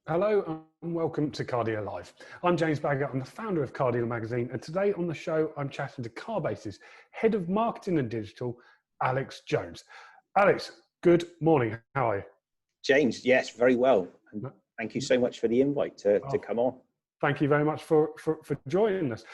Hello and welcome to Car Dealer Live. I'm James Baggett, I'm the founder of Car Dealer Magazine, and today on the show I'm chatting to Carbases Head of Marketing and Digital, Alex Jones. Alex, good morning, how are you? James, yes, very well. And thank you so much for the invite to come on. Thank you very much for joining us.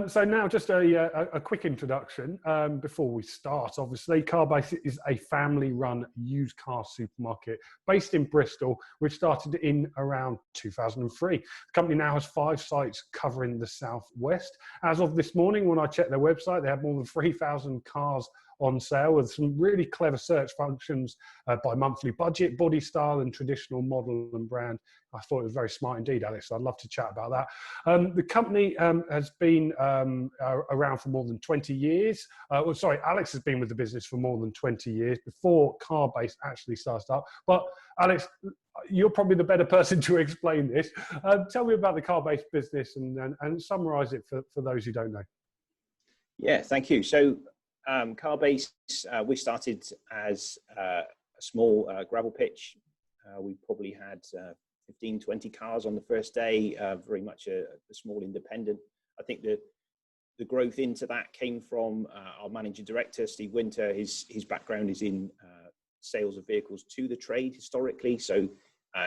So now just a quick introduction before we start. Obviously, Carbase is a family-run used car supermarket based in Bristol, which started in around 2003. The company now has 5 sites covering the southwest. As of this morning, when I checked their website, they have more than 3,000 cars on sale with some really clever search functions by monthly budget, body style, and traditional model and brand. I thought it was very smart indeed, Alex. So I'd love to chat about that. The company has been around for more than 20 years. Alex has been with the business for more than 20 years before Carbase actually started up. But Alex, you're probably the better person to explain this. Tell me about the Carbase business and summarize it for those who don't know. Yeah, thank you. So Carbase, we started as a small gravel pitch. We probably had 15, 20 cars on the first day, very much a small independent. I think the growth into that came from our managing director, Steve Winter. His background is in sales of vehicles to the trade historically. So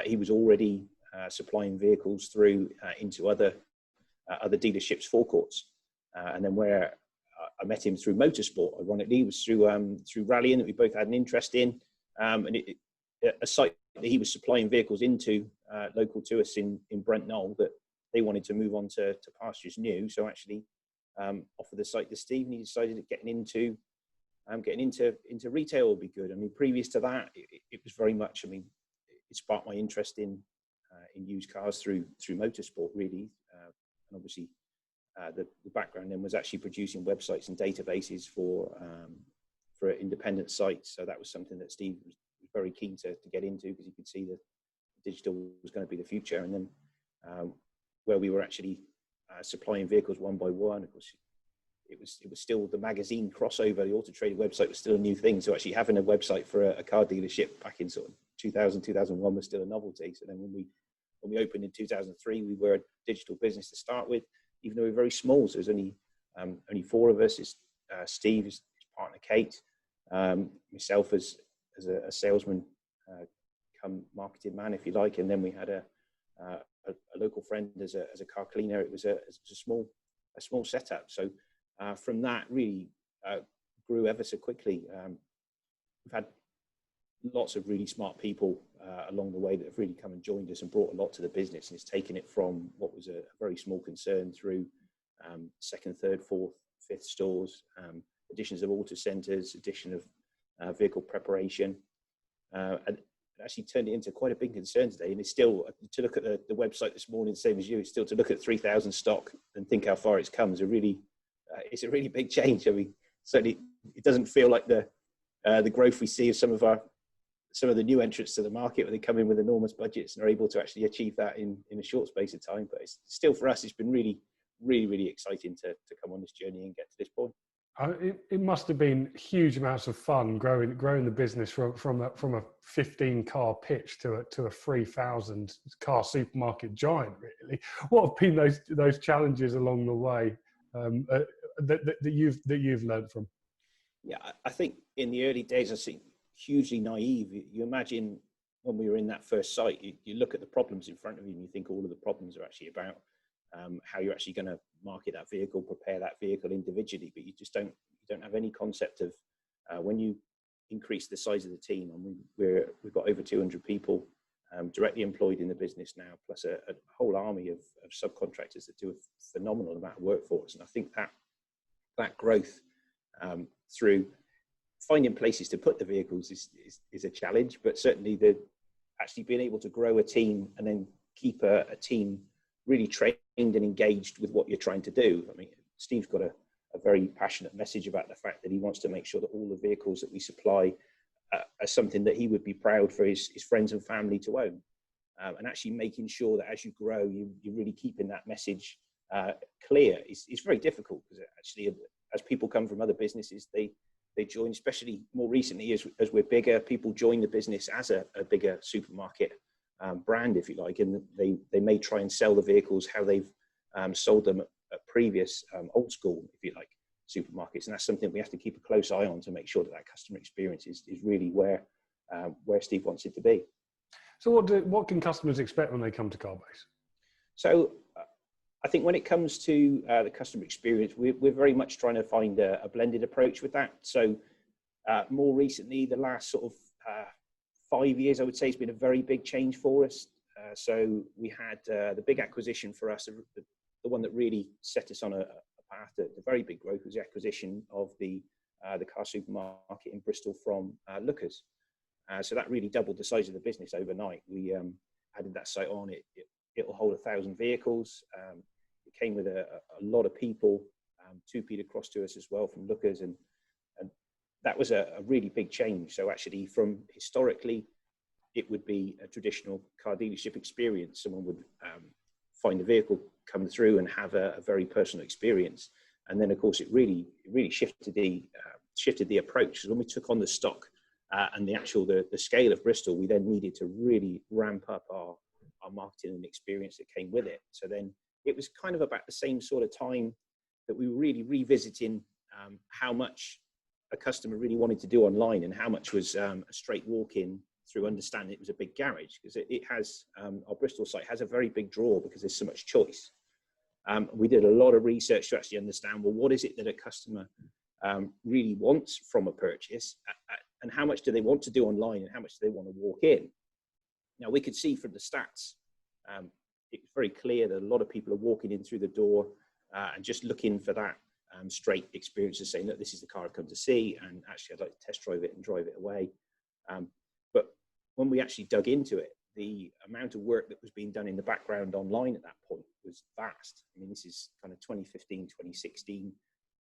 he was already supplying vehicles through into other dealerships' forecourts. And then where I met him through motorsport, ironically, was through rallying that we both had an interest in. And a site that he was supplying vehicles into, local to us in Brent Knoll, that they wanted to move on to pastures new. So actually offered the site to Steve, and he decided that getting into retail would be good. I mean, previous to that, it was very much, it sparked my interest in used cars through motorsport, really. And obviously the background then was actually producing websites and databases for independent sites. So that was something that Steve was very keen to get into, because he could see that digital was going to be the future. And then where we were actually supplying vehicles one by one, of course, it was still the magazine crossover. The Auto Trader website was still a new thing. So actually having a website for a car dealership back in sort of 2000, 2001 was still a novelty. So then when we opened in 2003, we were a digital business to start with, even though we were very small. So there's only 4 of us. It's Steve, his partner Kate, myself as a salesman, come marketing man, if you like, and then we had a local friend as a car cleaner. It was a small setup. So from that, really grew ever so quickly. We've had lots of really smart people along the way that have really come and joined us and brought a lot to the business, and it's taken it from what was a very small concern through second, third, fourth, fifth stores, additions of auto centres, addition of vehicle preparation, and actually turned it into quite a big concern today. And it's still, to look at the website this morning, same as you, it's still to look at 3,000 stock and think how far it's come is it's a really big change. Certainly it doesn't feel like the growth we see of some of the new entrants to the market, where they come in with enormous budgets and are able to actually achieve that in a short space of time. But it's still, for us, it's been really, really, really exciting to come on this journey and get to this point. It must have been huge amounts of fun growing the business from a 15 car pitch to a 3,000 car supermarket giant. Really, what have been those challenges along the way that you've learned from? Yeah, I think in the early days, I think hugely naive. You imagine when we were in that first site, you look at the problems in front of you and you think all of the problems are actually about how you're actually going to market that vehicle, prepare that vehicle individually, but you don't have any concept of when you increase the size of the team. And we've got over 200 people directly employed in the business now, plus a whole army of subcontractors that do a phenomenal amount of work for us. And I think that growth through finding places to put the vehicles is a challenge, but certainly actually being able to grow a team and then keep a team really trained and engaged with what you're trying to do. Steve's got a very passionate message about the fact that he wants to make sure that all the vehicles that we supply are something that he would be proud for his friends and family to own. And actually making sure that as you grow, you're really keeping that message clear is very difficult, because actually as people come from other businesses, they join, especially more recently as we're bigger, people join the business as a bigger supermarket brand, if you like, and they may try and sell the vehicles how they've sold them at previous old school, if you like, supermarkets. And that's something we have to keep a close eye on to make sure that that customer experience is really where Steve wants it to be. So what can customers expect when they come to Carbase? So I think when it comes to the customer experience, we're very much trying to find a blended approach with that. So more recently, the last sort of 5 years, I would say, has been a very big change for us. So we had the big acquisition for us, the one that really set us on a path to very big growth, was the acquisition of the car supermarket in Bristol from Lookers. So that really doubled the size of the business overnight. We added that site on. It'll hold 1,000 vehicles. It came with a lot of people, 2P'd across to us as well from Lookers, and that was a really big change. So actually, from historically, it would be a traditional car dealership experience. Someone would find a vehicle, come through, and have a very personal experience. And then, of course, it really shifted the approach. So when we took on the stock and the scale of Bristol, we then needed to really ramp up our marketing and experience that came with it. So then it was kind of about the same sort of time that we were really revisiting how much a customer really wanted to do online and how much was a straight walk-in through understanding it was a big garage, because it has, our Bristol site has a very big draw because there's so much choice. We did a lot of research to actually understand, well, what is it that a customer really wants from a purchase, and how much do they want to do online and how much do they want to walk in? Now, we could see from the stats, it's very clear that a lot of people are walking in through the door and just looking for that straight experience of saying, look, this is the car I've come to see, and actually I'd like to test drive it and drive it away. But when we actually dug into it, the amount of work that was being done in the background online at that point was vast. I mean, this is kind of 2015, 2016.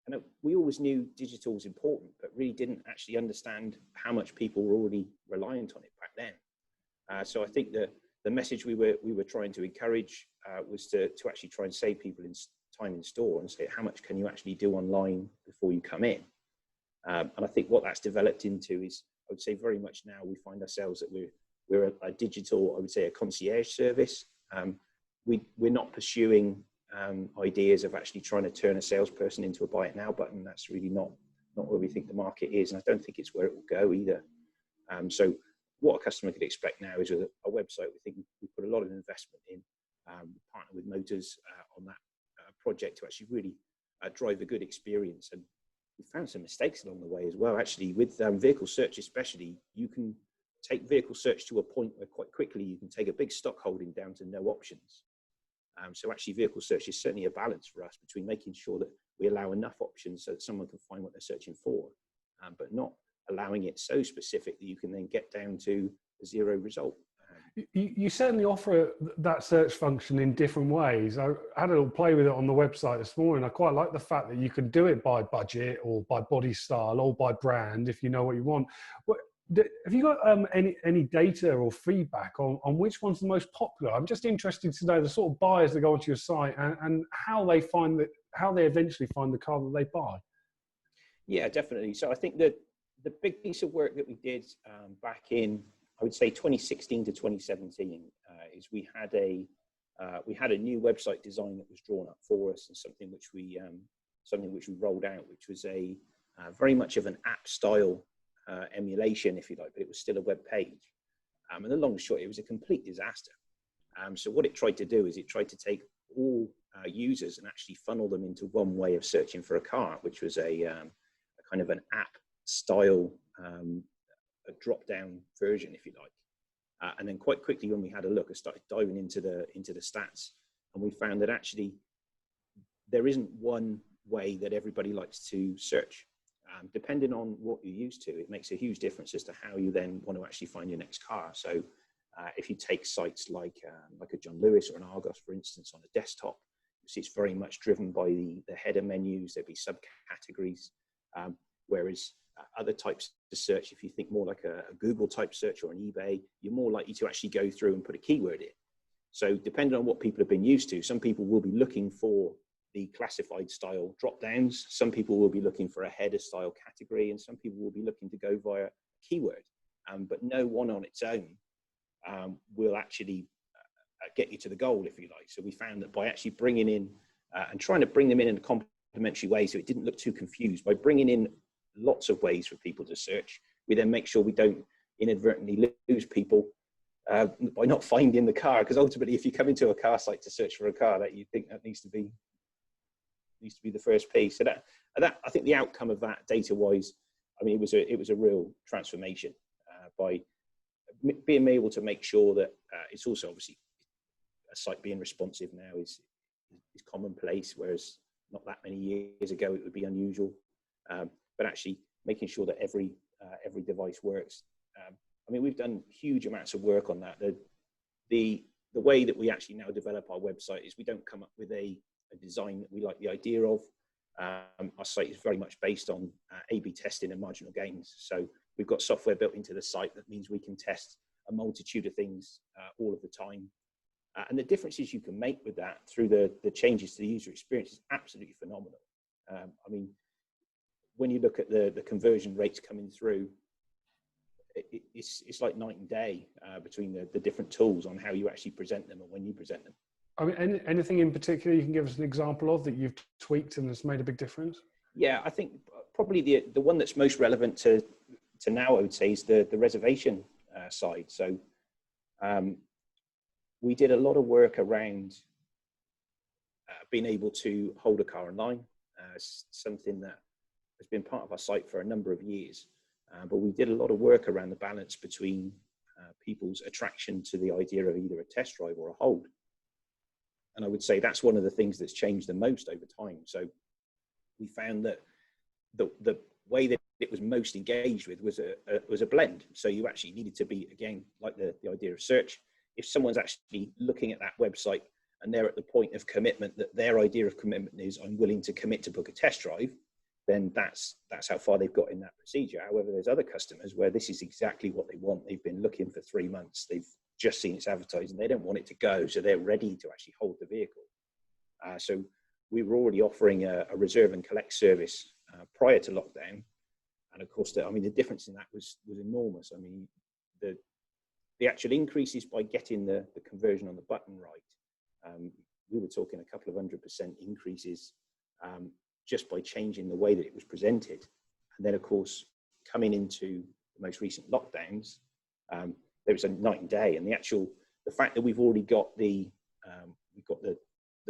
And we always knew digital was important, but really didn't actually understand how much people were already reliant on it back then. So I think the message we were trying to encourage was to actually try and save people in time in store and say, how much can you actually do online before you come in? And I think what that's developed into is, I would say very much now we find ourselves that we're a digital, I would say, a concierge service. We're not pursuing ideas of actually trying to turn a salesperson into a buy it now button. That's really not where we think the market is, and I don't think it's where it will go either. So what a customer could expect now is with a website. We think we put a lot of investment in, partner with Motors on that project to actually really drive a good experience. And we found some mistakes along the way as well. Actually, with vehicle search especially, you can take vehicle search to a point where quite quickly you can take a big stock holding down to no options. So actually vehicle search is certainly a balance for us between making sure that we allow enough options so that someone can find what they're searching for, but not allowing it so specific that you can then get down to a zero result. You certainly offer that search function in different ways. I had a little play with it on the website this morning. I quite like the fact that you can do it by budget or by body style or by brand if you know what you want. Have you got any data or feedback on which one's the most popular? I'm just interested to know the sort of buyers that go onto your site and how they eventually find the car that they buy. Yeah, definitely. So I think that the big piece of work that we did back in, I would say 2016 to 2017, is we had a new website design that was drawn up for us, and something which we rolled out, which was a very much of an app style emulation, if you like, but it was still a web page. And the long and short, it was a complete disaster. So what it tried to do is it tried to take all users and actually funnel them into one way of searching for a car, which was a kind of an app style a drop-down version, if you like. And then quite quickly, when we had a look, I started diving into the stats, and we found that actually there isn't one way that everybody likes to search. Depending on what you're used to, it makes a huge difference as to how you then want to actually find your next car. So if you take sites like a John Lewis or an Argos, for instance, on a desktop, you see it's very much driven by the header menus. There'd be subcategories, whereas other types of search, if you think more like a Google type search or an eBay, you're more likely to actually go through and put a keyword in. So depending on what people have been used to, some people will be looking for the classified style drop downs. Some people will be looking for a header style category, and some people will be looking to go via keyword. But no one on its own will actually get you to the goal, if you like. So we found that by actually bringing in and trying to bring them in a complementary way, so it didn't look too confused, by bringing in lots of ways for people to search, we then make sure we don't inadvertently lose people by not finding the car. Because ultimately, if you come into a car site to search for a car, that you think that needs to be the first piece. So that I think the outcome of that, data-wise, I mean, it was a real transformation by being able to make sure that it's also obviously a site being responsive now is commonplace, whereas not that many years ago it would be unusual. But actually making sure that every device works. I mean, we've done huge amounts of work on that. The way that we actually now develop our website is we don't come up with a design that we like the idea of. Our site is very much based on A/B testing and marginal gains. So we've got software built into the site that means we can test a multitude of things all of the time. And the differences you can make with that through the changes to the user experience is absolutely phenomenal. I mean, when you look at the conversion rates coming through, it's like night and day between the different tools on how you actually present them and when you present them. I mean, anything in particular you can give us an example of that you've tweaked and has made a big difference? Yeah, I think probably the one that's most relevant to now, I would say, is the reservation side. So we did a lot of work around being able to hold a car online, something that has been part of our site for a number of years. But we did a lot of work around the balance between people's attraction to the idea of either a test drive or a hold. And I would say that's one of the things that's changed the most over time. So we found that the way that it was most engaged with was a blend. So you actually needed to be, again, like the idea of search. If someone's actually looking at that website and they're at the point of commitment, that their idea of commitment is I'm willing to commit to book a test drive, then that's how far they've got in that procedure. However, there's other customers where this is exactly what they want. They've been looking for 3 months. They've just seen it's advertised and they don't want it to go. So they're ready to actually hold the vehicle. So we were already offering a reserve and collect service prior to lockdown. And of course, the difference in that was enormous. I mean, the actual increases by getting the conversion on the button right, we were talking a couple of 100% increases just by changing the way that it was presented. And then, of course, coming into the most recent lockdowns, there was a night and day. And the fact that we've already got the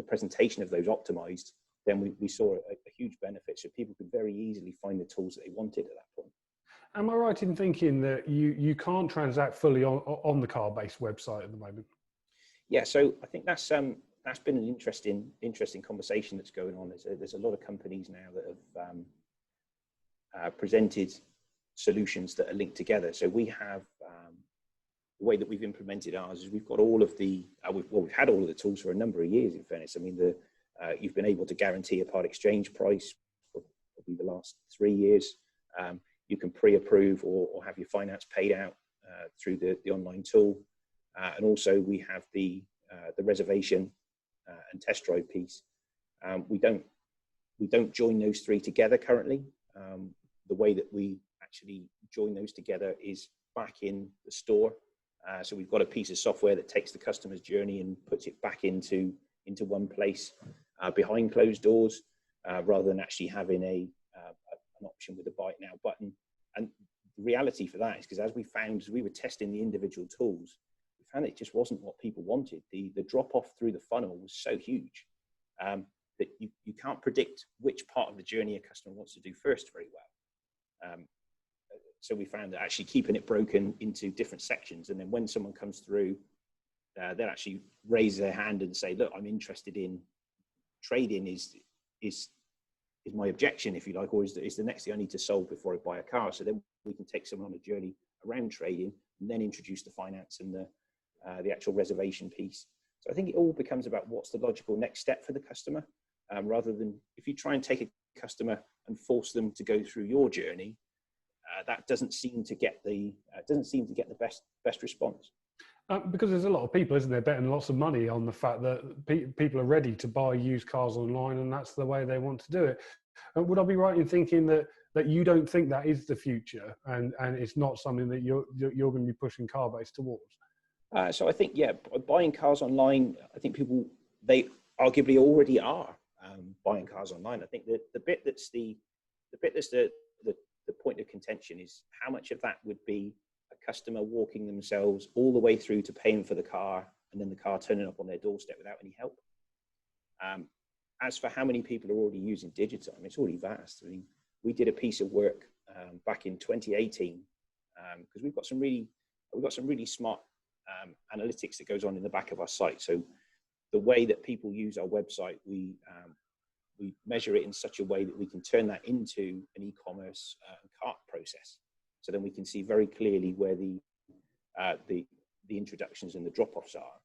presentation of those optimized, then we saw a huge benefit. So people could very easily find the tools that they wanted at that point. Am I right in thinking that you can't transact fully on the Carbase website at the moment? Yeah, so I think that's been an interesting conversation that's going on. There's a lot of companies now that have presented solutions that are linked together. So we have the way that we've implemented ours is we've got all of we've had all of the tools for a number of years. In fairness, I mean you've been able to guarantee a part exchange price for probably the last 3 years. You can pre-approve or have your finance paid out through the online tool, and also we have the reservation and test drive piece. We don't join those three together currently. The way that we actually join those together is back in the store. So we've got a piece of software that takes the customer's journey and puts it back into one place behind closed doors, rather than actually having an option with a buy it now button. And the reality for that is because as we were testing the individual tools, we found it just wasn't what people wanted. The drop off through the funnel was so huge that you can't predict which part of the journey a customer wants to do first very well. So we found that actually keeping it broken into different sections, and then when someone comes through, they'll actually raise their hand and say, look, I'm interested in trading is my objection, if you like, or is the next thing I need to solve before I buy a car. So then we can take someone on a journey around trading and then introduce the finance and the actual reservation piece. So I think it all becomes about what's the logical next step for the customer, rather than if you try and take a customer and force them to go through your journey, that doesn't seem to get the best response. Because there's a lot of people, isn't there, betting lots of money on the fact that people are ready to buy used cars online, and that's the way they want to do it. Would I be right in thinking that you don't think that is the future, and it's not something that you're going to be pushing Carbase towards? So I think, yeah, buying cars online, I think people, they arguably already are buying cars online. I think that the bit that's the point of contention is how much of that would be a customer walking themselves all the way through to paying for the car and then the car turning up on their doorstep without any help. As for how many people are already using digital, I mean, it's already vast. I mean, we did a piece of work back in 2018 because we've got some really smart analytics that goes on in the back of our site. So the way that people use our website, we measure it in such a way that we can turn that into an e-commerce cart process. So then we can see very clearly where the introductions and the drop-offs are.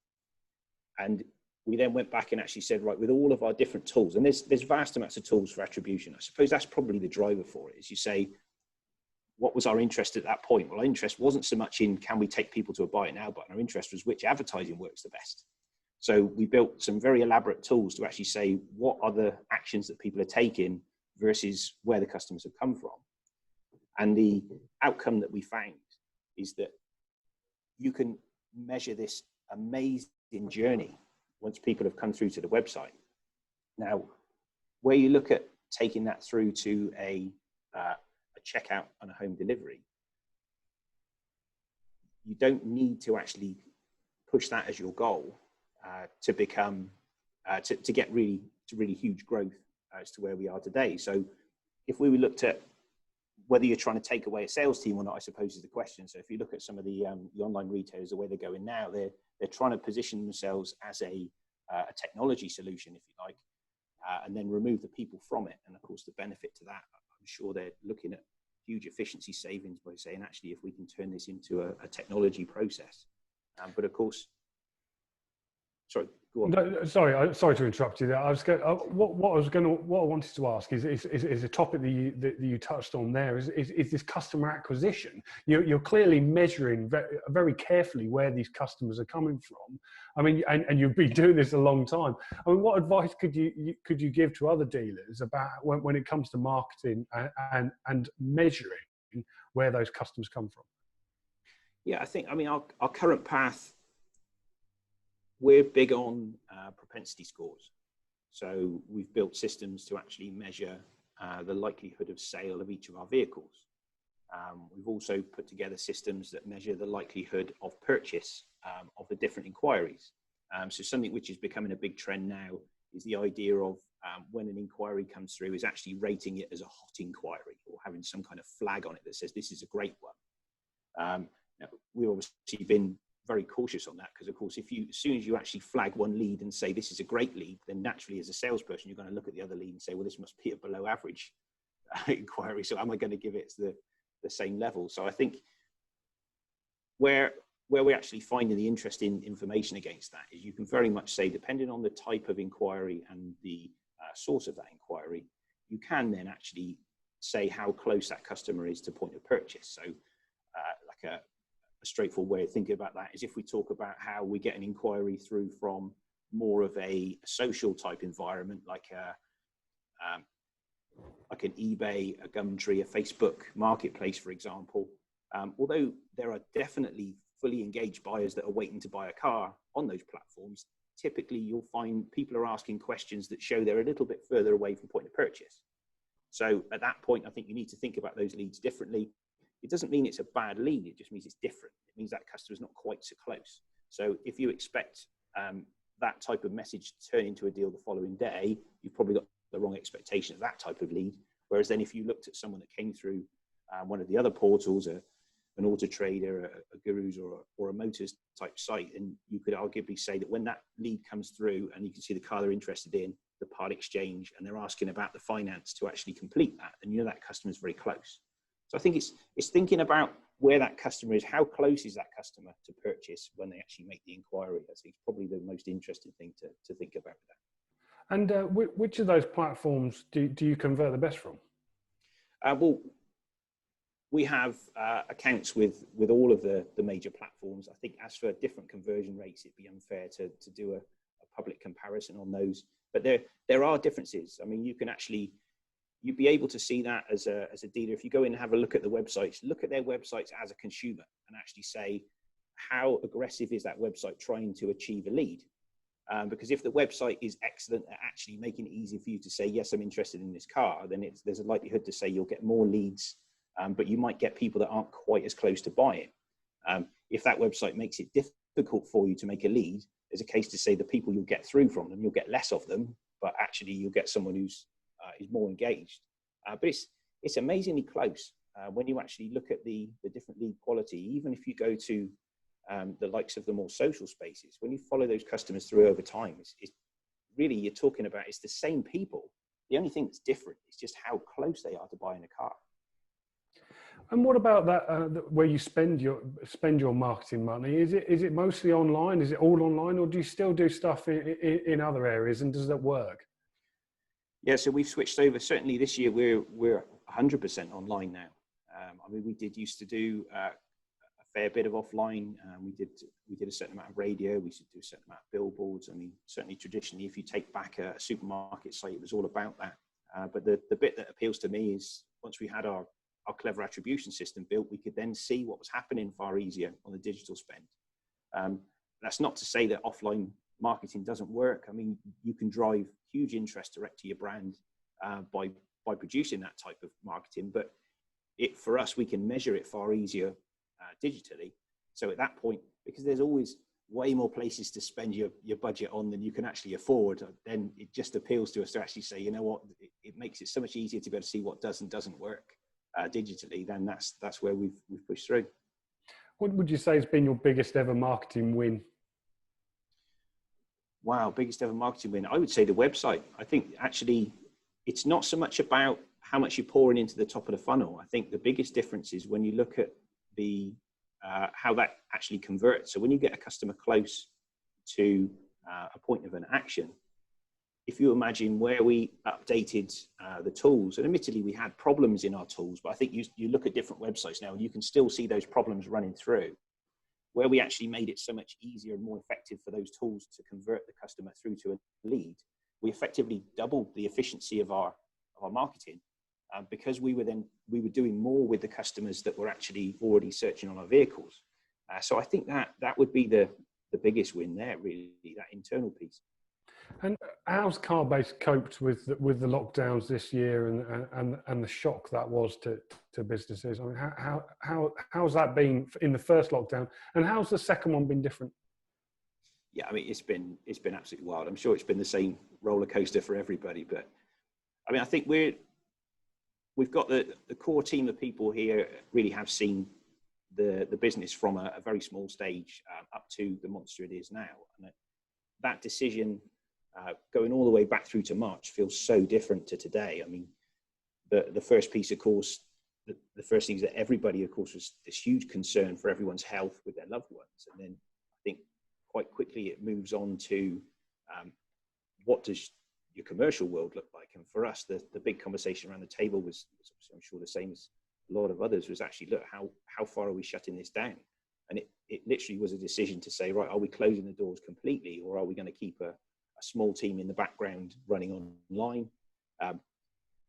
And we then went back and actually said, right, with all of our different tools, and there's vast amounts of tools for attribution. I suppose that's probably the driver for it, is you say, what was our interest at that point? Well, our interest wasn't so much in can we take people to a buy it now button. Our interest was which advertising works the best. So we built some very elaborate tools to actually say what are the actions that people are taking versus where the customers have come from. And the outcome that we found is that you can measure this amazing journey once people have come through to the website. Now, where you look at taking that through to a checkout and a home delivery, you don't need to actually push that as your goal to become to get really huge growth as to where we are today. So if we looked at whether you're trying to take away a sales team or not, I suppose is the question. So if you look at some of the online retailers, the way they're going now, they're trying to position themselves as a technology solution, if you like, and then remove the people from it. And of course, the benefit to that, I'm sure they're looking at huge efficiency savings by saying, actually, if we can turn this into a technology process. But of course, sorry, go on. No, sorry to interrupt you there. I was going, what I wanted to ask is a topic that you touched on there is this customer acquisition. You're clearly measuring very carefully where these customers are coming from. I mean, and you've been doing this a long time. I mean, what advice could you give to other dealers about when it comes to marketing and measuring where those customers come from? Yeah, I think, I mean, our current path, we're big on propensity scores. So we've built systems to actually measure the likelihood of sale of each of our vehicles. We've also put together systems that measure the likelihood of purchase of the different inquiries. So something which is becoming a big trend now is the idea of when an inquiry comes through is actually rating it as a hot inquiry or having some kind of flag on it that says this is a great one. Now, we've obviously been very cautious on that because, of course, as soon as you actually flag one lead and say this is a great lead, then naturally as a salesperson you're going to look at the other lead and say, well, this must be a below average inquiry, so am I going to give it the same level? So I think where we're actually finding the interesting information against that is you can very much say, depending on the type of inquiry and the source of that inquiry, you can then actually say how close that customer is to point of purchase. So like a straightforward way of thinking about that is if we talk about how we get an inquiry through from more of a social type environment, like an eBay, a Gumtree, a Facebook marketplace, for example, although there are definitely fully engaged buyers that are waiting to buy a car on those platforms, typically you'll find people are asking questions that show they're a little bit further away from point of purchase. So at that point, I think you need to think about those leads differently. It doesn't mean it's a bad lead, it just means it's different. It means that customer's not quite so close. So if you expect that type of message to turn into a deal the following day, you've probably got the wrong expectation of that type of lead. Whereas then if you looked at someone that came through one of the other portals, an Auto Trader, a Gurus or a Motors type site, and you could arguably say that when that lead comes through and you can see the car they're interested in, the part exchange, and they're asking about the finance to actually complete that, and you know that customer is very close. So I think it's thinking about where that customer is, how close is that customer to purchase when they actually make the inquiry. I think it's probably the most interesting thing to think about with that. And which of those platforms do you convert the best from? Well, we have accounts with all of the major platforms. I think as for different conversion rates, it'd be unfair to do a public comparison on those. But there are differences. I mean, you'd be able to see that as a dealer. If you go in and have a look at the websites, look at their websites as a consumer and actually say, how aggressive is that website trying to achieve a lead? Because if the website is excellent at actually making it easy for you to say, yes, I'm interested in this car, then there's a likelihood to say you'll get more leads, but you might get people that aren't quite as close to buy it. If that website makes it difficult for you to make a lead, there's a case to say the people you'll get through from them, you'll get less of them, but actually you'll get someone who's is more engaged. But it's amazingly close when you actually look at the different lead quality. Even if you go to the likes of the more social spaces, when you follow those customers through over time, it's really, you're talking about, it's the same people. The only thing that's different is just how close they are to buying a car. And what about that where you spend your marketing money? Is it mostly online? Is it all online, or do you still do stuff in other areas? And does that work? Yeah, so we've switched over. Certainly this year we're 100% online now. I mean, we used to do a fair bit of offline. We did a certain amount of radio. We used to do a certain amount of billboards. I mean, certainly traditionally, if you take back a supermarket site, it was all about that. But the bit that appeals to me is once we had our clever attribution system built, we could then see what was happening far easier on the digital spend. That's not to say that offline marketing doesn't work. I mean, you can drive huge interest direct to your brand by producing that type of marketing, but for us, we can measure it far easier digitally. So at that point, because there's always way more places to spend your budget on than you can actually afford, then it just appeals to us to actually say, you know what, it makes it so much easier to be able to see what does and doesn't work digitally. Then that's where we've pushed through. What would you say has been your biggest ever marketing win? Wow, biggest ever marketing win. I would say the website. I think actually it's not so much about how much you're pouring into the top of the funnel. I think the biggest difference is when you look at how that actually converts. So when you get a customer close to a point of an action, if you imagine where we updated the tools, and admittedly we had problems in our tools, but I think you look at different websites now and you can still see those problems running through, where we actually made it so much easier and more effective for those tools to convert the customer through to a lead. We effectively doubled the efficiency of our marketing because we were doing more with the customers that were actually already searching on our vehicles. So I think that would be the biggest win there, really, that internal piece. And how's Carbase coped with the lockdowns this year and the shock that was to businesses? I mean, how's that been in the first lockdown, and how's the second one been different? Yeah, I mean, it's been absolutely wild. I'm sure it's been the same roller coaster for everybody, but I mean, I think we've got the core team of people here really have seen the business from a very small stage up to the monster it is now, and that decision. Going all the way back through to March feels so different to today. I mean, the first piece, of course, the first thing is that everybody, of course, was this huge concern for everyone's health with their loved ones. And then I think quite quickly it moves on to what does your commercial world look like? And for us, the big conversation around the table was, I'm sure the same as a lot of others, was actually, look, how far are we shutting this down? And it literally was a decision to say, right, are we closing the doors completely, or are we going to keep a small team in the background running online?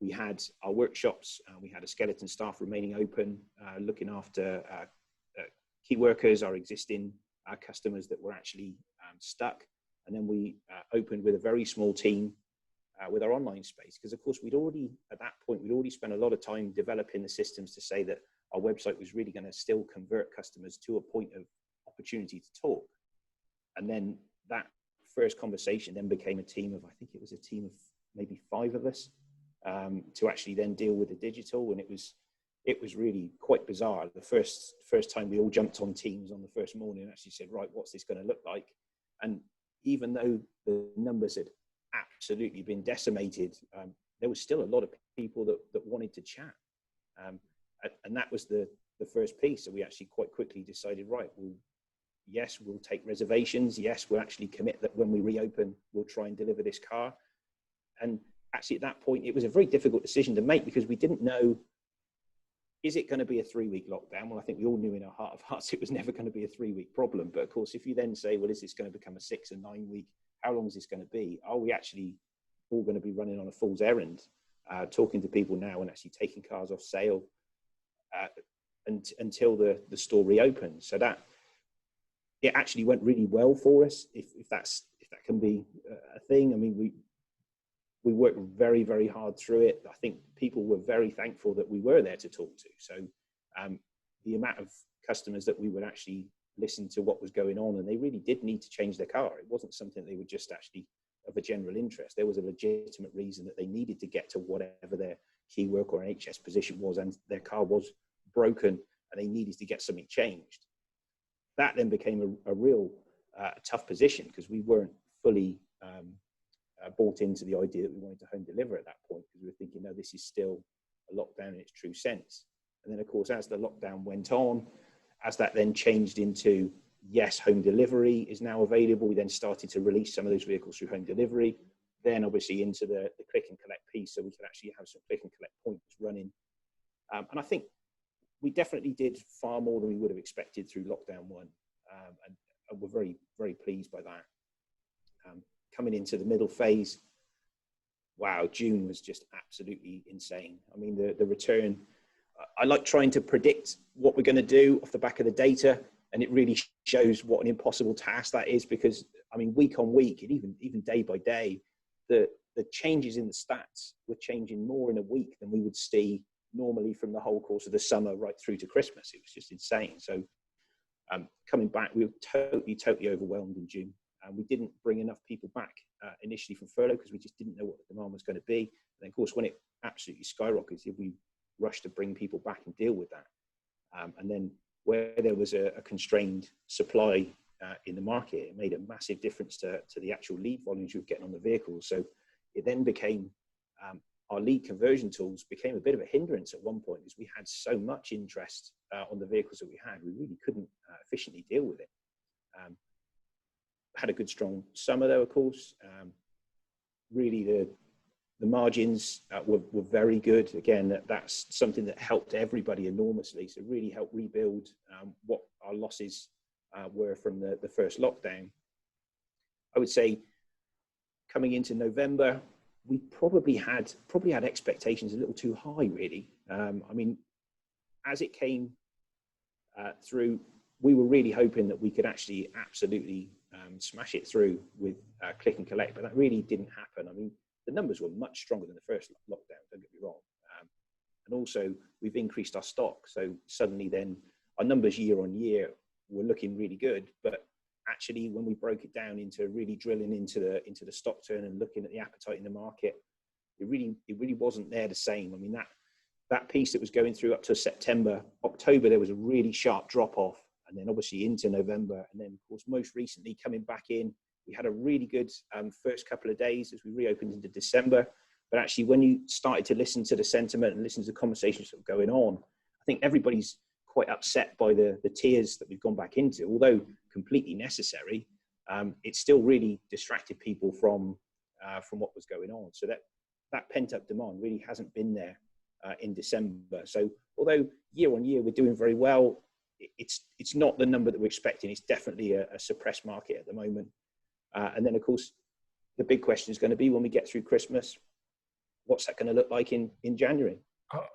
We had our workshops, we had a skeleton staff remaining open, looking after key workers, our existing customers that were actually stuck. And then we opened with a very small team with our online space, because of course at that point we'd already spent a lot of time developing the systems to say that our website was really going to still convert customers to a point of opportunity to talk. And then that first conversation then became a team of, I think it was a team of maybe 5 of us, to actually then deal with the digital. And it was really quite bizarre. The first time we all jumped on Teams on the first morning and actually said, right, what's this going to look like? And even though the numbers had absolutely been decimated, there was still a lot of people that wanted to chat. And that was the first piece. So we actually quite quickly decided, right, yes, we'll take reservations. Yes, we'll actually commit that when we reopen, we'll try and deliver this car. And actually at that point, it was a very difficult decision to make, because we didn't know, is it going to be a 3-week lockdown? Well, I think we all knew in our heart of hearts it was never going to be a 3-week problem. But of course, if you then say, well, is this going to become a 6 or 9 week? How long is this going to be? Are we actually all going to be running on a fool's errand, talking to people now and actually taking cars off sale until the store reopens? So it actually went really well for us, if that can be a thing. I mean, we worked very, very hard through it. I think people were very thankful that we were there to talk to. So the amount of customers that we would actually listen to what was going on, and they really did need to change their car. It wasn't something they were just actually of a general interest. There was a legitimate reason that they needed to get to whatever their key work or an HS position was, and their car was broken and they needed to get something changed. That then became a real tough position, because we weren't fully bought into the idea that we wanted to home deliver at that point, because we were thinking, no, this is still a lockdown in its true sense. And then, of course, as the lockdown went on, as that then changed into, yes, home delivery is now available, we then started to release some of those vehicles through home delivery, then obviously into the click and collect piece, so we could actually have some click and collect points running. And I think we definitely did far more than we would have expected through lockdown one, and we're very, very pleased by that. Coming into the middle phase, wow, June was just absolutely insane. I mean, the return, I like trying to predict what we're going to do off the back of the data, and it really shows what an impossible task that is, because, I mean, week on week, and even day by day, the changes in the stats were changing more in a week than we would see normally from the whole course of the summer right through to Christmas. It was just insane. So coming back, we were totally overwhelmed in June. We didn't bring enough people back initially from furlough, because we just didn't know what the demand was going to be. And then, of course, when it absolutely skyrocketed, we rushed to bring people back and deal with that. And then where there was a constrained supply in the market, it made a massive difference to the actual lead volumes you were getting on the vehicles. So it then became, our lead conversion tools became a bit of a hindrance at one point, because we had so much interest on the vehicles that we had, we really couldn't efficiently deal with it. Had a good strong summer though, of course. Really the margins were very good. Again, that's something that helped everybody enormously. So really helped rebuild what our losses were from the first lockdown. I would say coming into November, we probably had expectations a little too high, really. I mean, as it came through, we were really hoping that we could actually absolutely smash it through with click and collect, but that really didn't happen. I mean, the numbers were much stronger than the first lockdown, don't get me wrong. And also, we've increased our stock. So suddenly then, our numbers year on year were looking really good. But actually, when we broke it down into really drilling into the stock turn and looking at the appetite in the market, it really wasn't there the same. I mean, that piece that was going through up to September, October, there was a really sharp drop off. And then obviously into November. And then, of course, most recently coming back in, we had a really good first couple of days as we reopened into December. But actually, when you started to listen to the sentiment and listen to the conversations that were going on, I think everybody's quite upset by the tiers that we've gone back into. Although completely necessary, it still really distracted people from what was going on. So that pent-up demand really hasn't been there in December. So although year on year we're doing very well, it's not the number that we're expecting. It's definitely a suppressed market at the moment. And then, of course, the big question is going to be when we get through Christmas, what's that going to look like in January?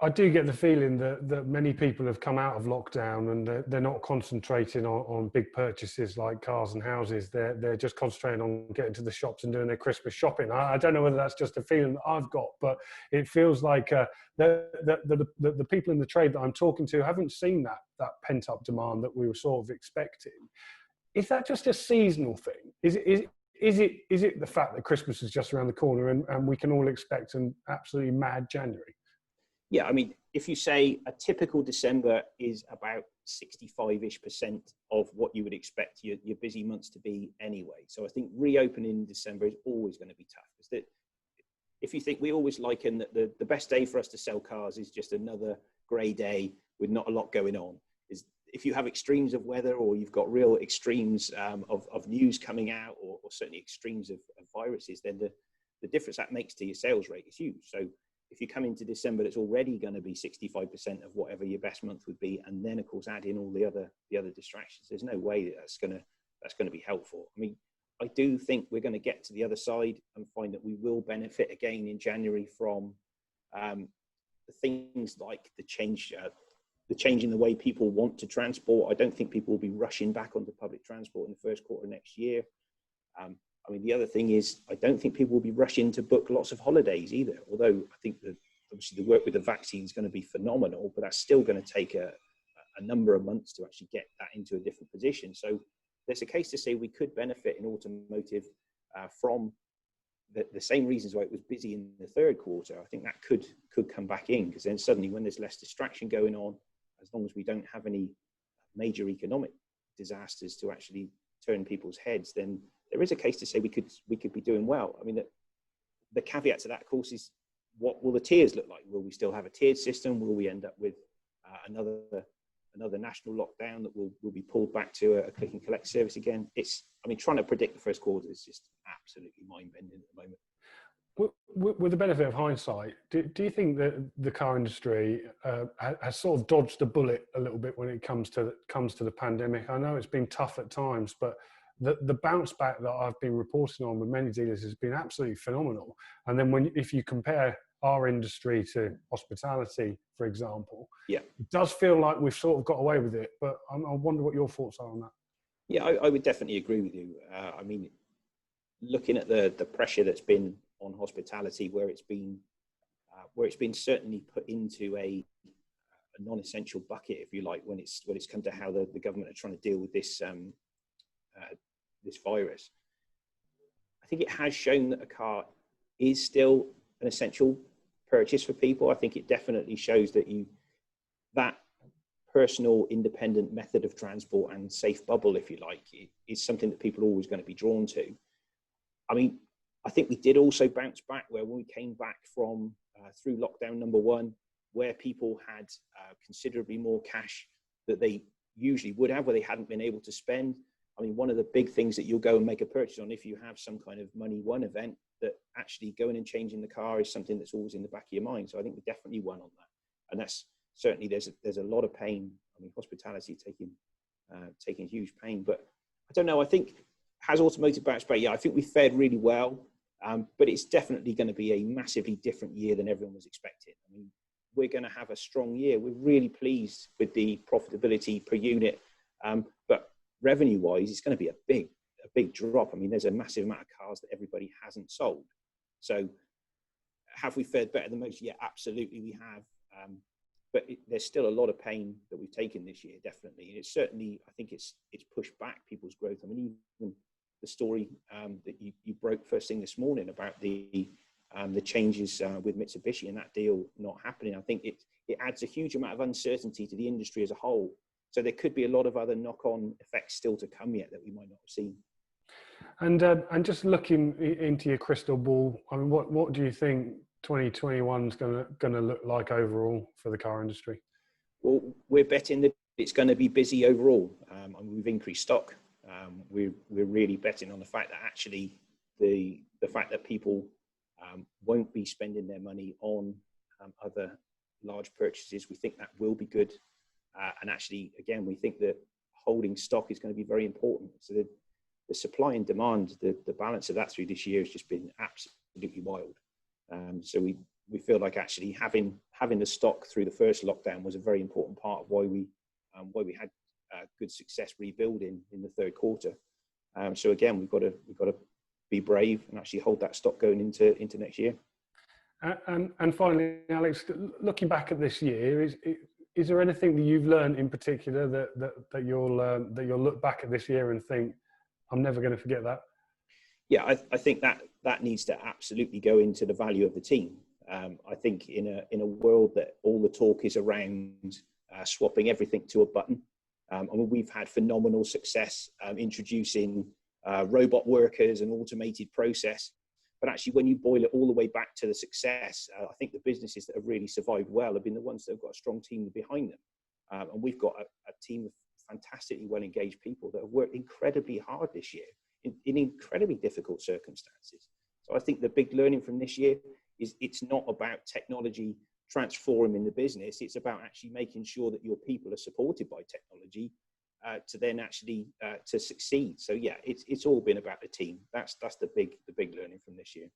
I do get the feeling that many people have come out of lockdown and they're not concentrating on big purchases like cars and houses. They're just concentrating on getting to the shops and doing their Christmas shopping. I don't know whether that's just a feeling that I've got, but it feels like the people in the trade that I'm talking to haven't seen that pent-up demand that we were sort of expecting. Is that just a seasonal thing? Is it the fact that Christmas is just around the corner and we can all expect an absolutely mad January? Yeah, I mean, if you say a typical December is about 65-ish% of what you would expect your busy months to be anyway. So I think reopening in December is always going to be tough. Because if you think, we always liken that the best day for us to sell cars is just another grey day with not a lot going on. Is if you have extremes of weather or you've got real extremes of news coming out or certainly extremes of viruses, then the difference that makes to your sales rate is huge. So if you come into December, that's already going to be 65% of whatever your best month would be, and then of course add in all the other distractions. There's no way that's going to be helpful. I mean, I do think we're going to get to the other side and find that we will benefit again in January from the things like the the change in the way people want to transport. I don't think people will be rushing back onto public transport in the first quarter of next year. I mean, the other thing is, I don't think people will be rushing to book lots of holidays either, although I think that obviously the work with the vaccine is going to be phenomenal, but that's still going to take a number of months to actually get that into a different position. So there's a case to say we could benefit in automotive from the same reasons why it was busy in the third quarter. I think that could come back in, because then suddenly when there's less distraction going on, as long as we don't have any major economic disasters to actually turn people's heads, then there is a case to say we could be doing well. I mean, the caveat to that, of course, is what will the tiers look like? Will we still have a tiered system? Will we end up with another national lockdown that will be pulled back to a click and collect service again? I mean, trying to predict the first quarter is just absolutely mind-bending at the moment. With the benefit of hindsight, do you think that the car industry has sort of dodged a bullet a little bit when it comes to the pandemic? I know it's been tough at times, but the bounce back that I've been reporting on with many dealers has been absolutely phenomenal. And then if you compare our industry to hospitality, for example, yeah, it does feel like we've sort of got away with it. But I wonder what your thoughts are on that. Yeah, I would definitely agree with you. I mean, looking at the pressure that's been on hospitality, where it's been certainly put into a non-essential bucket, if you like, when it's come to how the government are trying to deal with this this virus. I think it has shown that a car is still an essential purchase for people. I think it definitely shows that personal, independent method of transport and safe bubble, if you like, is something that people are always going to be drawn to. I mean, I think we did also bounce back when we came back from through lockdown number one, where people had considerably more cash that they usually would have, where they hadn't been able to spend. I mean, one of the big things that you'll go and make a purchase on, if you have some kind of money one event, that actually going and changing the car is something that's always in the back of your mind. So I think we definitely won on that. And that's certainly, there's a lot of pain. I mean, hospitality taking huge pain, but I don't know. I think, has automotive bounced back? Yeah, I think we fared really well, but it's definitely going to be a massively different year than everyone was expecting. I mean, we're going to have a strong year. We're really pleased with the profitability per unit, but revenue-wise, it's going to be a big drop. I mean, there's a massive amount of cars that everybody hasn't sold. So, have we fared better than most? Yeah, absolutely, we have. But there's still a lot of pain that we've taken this year, definitely. And it's certainly, I think it's pushed back people's growth. I mean, even the story that you broke first thing this morning about the changes with Mitsubishi and that deal not happening, I think it adds a huge amount of uncertainty to the industry as a whole. So there could be a lot of other knock-on effects still to come yet that we might not have seen. And just looking into your crystal ball, I mean, what do you think 2021 is going to look like overall for the car industry? Well, we're betting that it's going to be busy overall. And we've increased stock. We're really betting on the fact that actually the fact that people won't be spending their money on other large purchases, we think that will be good. And actually, again, we think that holding stock is going to be very important. So the supply and demand, the balance of that through this year has just been absolutely wild. So we feel like actually having the stock through the first lockdown was a very important part of why we had good success rebuilding in the third quarter. So again, we've got to be brave and actually hold that stock going into next year. And finally, Alex, looking back at this year, is there anything that you've learned in particular that you'll look back at this year and think, I'm never going to forget that? Yeah, I think that needs to absolutely go into the value of the team. I think in a world that all the talk is around swapping everything to a button, I mean, we've had phenomenal success introducing robot workers and automated process. But actually, when you boil it all the way back to the success, I think the businesses that have really survived well have been the ones that have got a strong team behind them. And we've got a team of fantastically well-engaged people that have worked incredibly hard this year in incredibly difficult circumstances. So I think the big learning from this year is it's not about technology transforming the business. It's about actually making sure that your people are supported by technology to then actually to succeed. So yeah, it's all been about the team. That's the big learning from this year.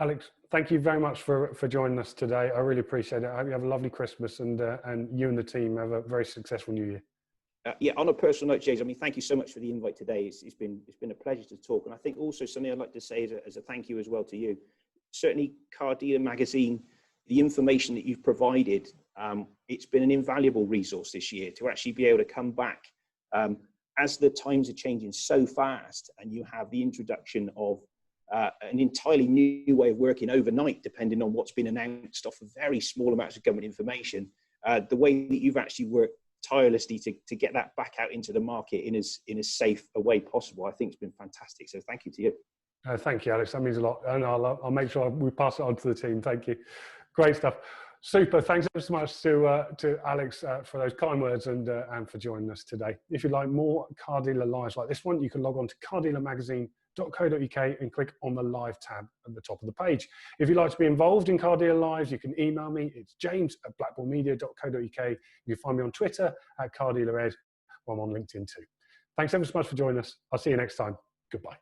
Alex, thank you very much for joining us today. I really appreciate it. I hope you have a lovely Christmas, and you and the team have a very successful new year. Yeah, on a personal note, James, I mean, thank you so much for the invite today. It's been a pleasure to talk. And I think also something I'd like to say as a thank you as well to you. Certainly Car Dealer Magazine, the information that you've provided, it's been an invaluable resource this year to actually be able to come back as the times are changing so fast, and you have the introduction of an entirely new way of working overnight, depending on what's been announced off of very small amounts of government information. The way that you've actually worked tirelessly to get that back out into the market in as safe a way possible, I think it's been fantastic. So thank you to you. Thank you, Alex. That means a lot, and I'll make sure we pass it on to the team. Thank you. Great stuff. Super. Thanks ever so much to Alex for those kind words and for joining us today. If you'd like more Car Dealer Lives like this one, you can log on to cardealermagazine.co.uk and click on the Live tab at the top of the page. If you'd like to be involved in Car Dealer Lives, you can email me. It's james@blackballmedia.co.uk. You can find me on Twitter @CarDealerEd, or I'm on LinkedIn too. Thanks ever so much for joining us. I'll see you next time. Goodbye.